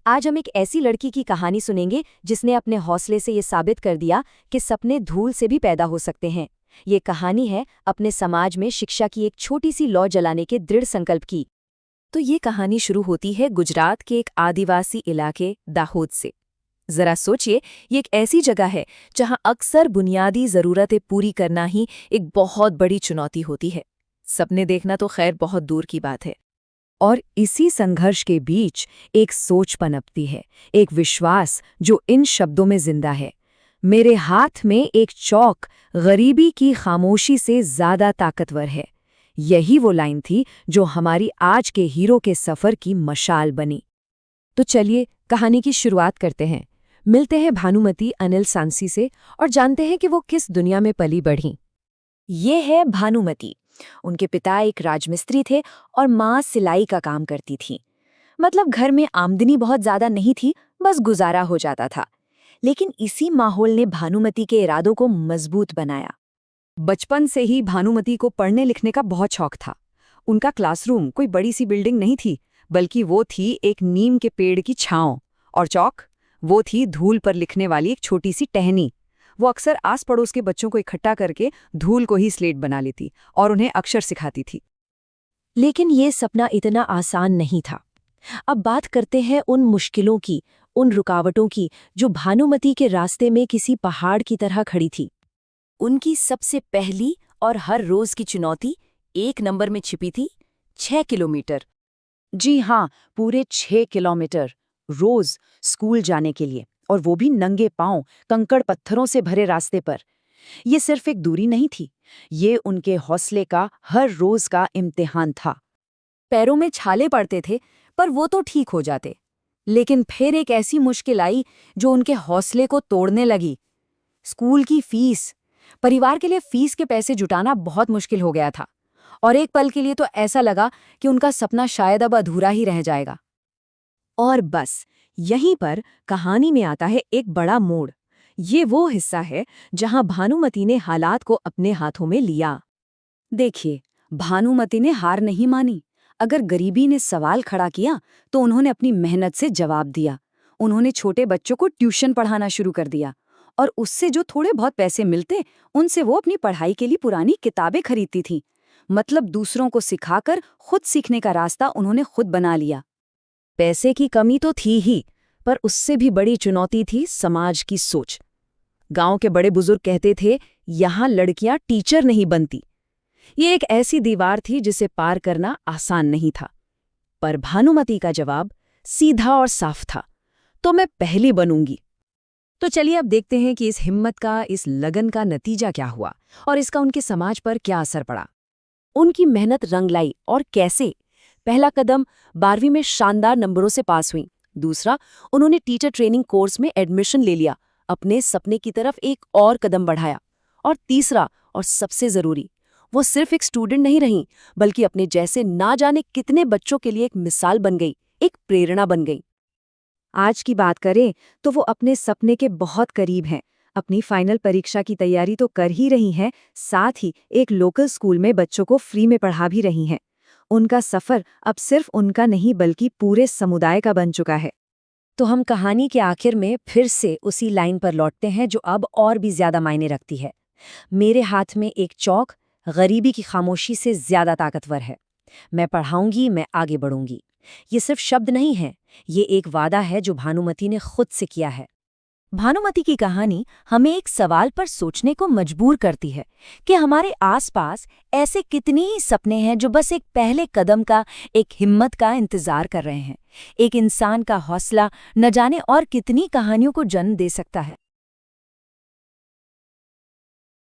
आज हम एक ऐसी लड़की की कहानी सुनेंगे जिसने अपने हौसले से ये साबित कर दिया कि सपने धूल से भी पैदा हो सकते हैं। ये कहानी है अपने समाज में शिक्षा की एक छोटी सी लौ जलाने के दृढ़ संकल्प की। तो ये कहानी शुरू होती है गुजरात के एक आदिवासी इलाके दाहोद से। जरा सोचिए, ये एक ऐसी जगह है जहां अक्सर बुनियादी ज़रूरतें पूरी करना ही एक बहुत बड़ी चुनौती होती है। सपने देखना तो खैर बहुत दूर की बात है। और इसी संघर्ष के बीच एक सोच पनपती है, एक विश्वास जो इन शब्दों में जिंदा है। मेरे हाथ में एक चौक गरीबी की खामोशी से ज्यादा ताकतवर है। यही वो लाइन थी जो हमारी आज के हीरो के सफर की मशाल बनी। तो चलिए कहानी की शुरुआत करते हैं। मिलते हैं भानुमति अनिल सांसी से और जानते हैं कि वो किस दुनिया में पली बढ़ी। ये है भानुमति। उनके पिता एक राजमिस्त्री थे और माँ सिलाई का काम करती थी। मतलब घर में आमदनी बहुत ज्यादा नहीं थी, बस गुजारा हो जाता था। लेकिन इसी माहौल ने भानुमति के इरादों को मजबूत बनाया। बचपन से ही भानुमति को पढ़ने लिखने का बहुत शौक था। उनका क्लासरूम कोई बड़ी सी बिल्डिंग नहीं थी, बल्कि वो थी एक नीम के पेड़ की छांव, और चौक वो थी धूल पर लिखने वाली एक छोटी सी टहनी। वो अक्सर आस पड़ोस के बच्चों को इकट्ठा करके धूल को ही स्लेट बना लेती और उन्हें अक्षर सिखाती थी। लेकिन ये सपना इतना आसान नहीं था। अब बात करते हैं उन मुश्किलों की, उन रुकावटों की जो भानुमति के रास्ते में किसी पहाड़ की तरह खड़ी थी। उनकी सबसे पहली और हर रोज की चुनौती एक नंबर में छिपी थी: 6 किलोमीटर। जी हाँ, पूरे 6 किलोमीटर रोज स्कूल जाने के लिए, और वो भी नंगे पांव कंकड़ पत्थरों से भरे रास्ते पर। ये सिर्फ एक दूरी नहीं थी, ये उनके हौसले का हर रोज का इम्तिहान था। पैरों में छाले पड़ते थे, पर वो तो ठीक हो जाते। लेकिन फिर एक ऐसी मुश्किल आई जो उनके हौसले को तोड़ने लगी। स्कूल की फीस। परिवार के लिए फीस के पैसे जुटाना बहुत मुश्किल हो गया था, और एक पल के लिए तो ऐसा लगा कि उनका सपना शायद अब अधूरा ही रह जाएगा। और बस यहीं पर कहानी में आता है एक बड़ा मोड़। ये वो हिस्सा है जहां भानुमति ने हालात को अपने हाथों में लिया। देखिए, भानुमति ने हार नहीं मानी। अगर गरीबी ने सवाल खड़ा किया तो उन्होंने अपनी मेहनत से जवाब दिया। उन्होंने छोटे बच्चों को ट्यूशन पढ़ाना शुरू कर दिया, और उससे जो थोड़े बहुत पैसे मिलते उनसे वो अपनी पढ़ाई के लिए पुरानी किताबें खरीदती थीं। मतलब दूसरों को सिखाकर खुद सीखने का रास्ता उन्होंने खुद बना लिया। पैसे की कमी तो थी ही, पर उससे भी बड़ी चुनौती थी समाज की सोच। गांव के बड़े बुजुर्ग कहते थे, यहाँ लड़कियां टीचर नहीं बनती। ये एक ऐसी दीवार थी जिसे पार करना आसान नहीं था। पर भानुमति का जवाब सीधा और साफ था, तो मैं पहली बनूंगी। तो चलिए अब देखते हैं कि इस हिम्मत का, इस लगन का नतीजा क्या हुआ और इसका उनके समाज पर क्या असर पड़ा। उनकी मेहनत रंग लाई, और कैसे। पहला कदम, 12वीं में शानदार नंबरों से पास हुई। दूसरा, उन्होंने टीचर ट्रेनिंग कोर्स में एडमिशन ले लिया, अपने सपने की तरफ एक और कदम बढ़ाया। और तीसरा और सबसे जरूरी, वो सिर्फ एक स्टूडेंट नहीं रही, बल्कि अपने जैसे ना जाने कितने बच्चों के लिए एक मिसाल बन गई, एक प्रेरणा बन गई। आज की बात करें तो वो अपने सपने के बहुत करीब हैं। अपनी फाइनल परीक्षा की तैयारी तो कर ही रही हैं, साथ ही एक लोकल स्कूल में बच्चों को फ्री में पढ़ा भी रही हैं। उनका सफर अब सिर्फ उनका नहीं बल्कि पूरे समुदाय का बन चुका है। तो हम कहानी के आखिर में फिर से उसी लाइन पर लौटते हैं जो अब और भी ज्यादा मायने रखती है। मेरे हाथ में एक चौक गरीबी की खामोशी से ज्यादा ताकतवर है। मैं पढ़ाऊंगी, मैं आगे बढ़ूंगी। ये सिर्फ शब्द नहीं है, ये एक वादा है जो भानुमति ने खुद से किया है। भानुमति की कहानी हमें एक सवाल पर सोचने को मजबूर करती है कि हमारे आसपास ऐसे कितने ही सपने हैं जो बस एक पहले कदम का, एक हिम्मत का इंतजार कर रहे हैं। एक इंसान का हौसला न जाने और कितनी कहानियों को जन्म दे सकता है।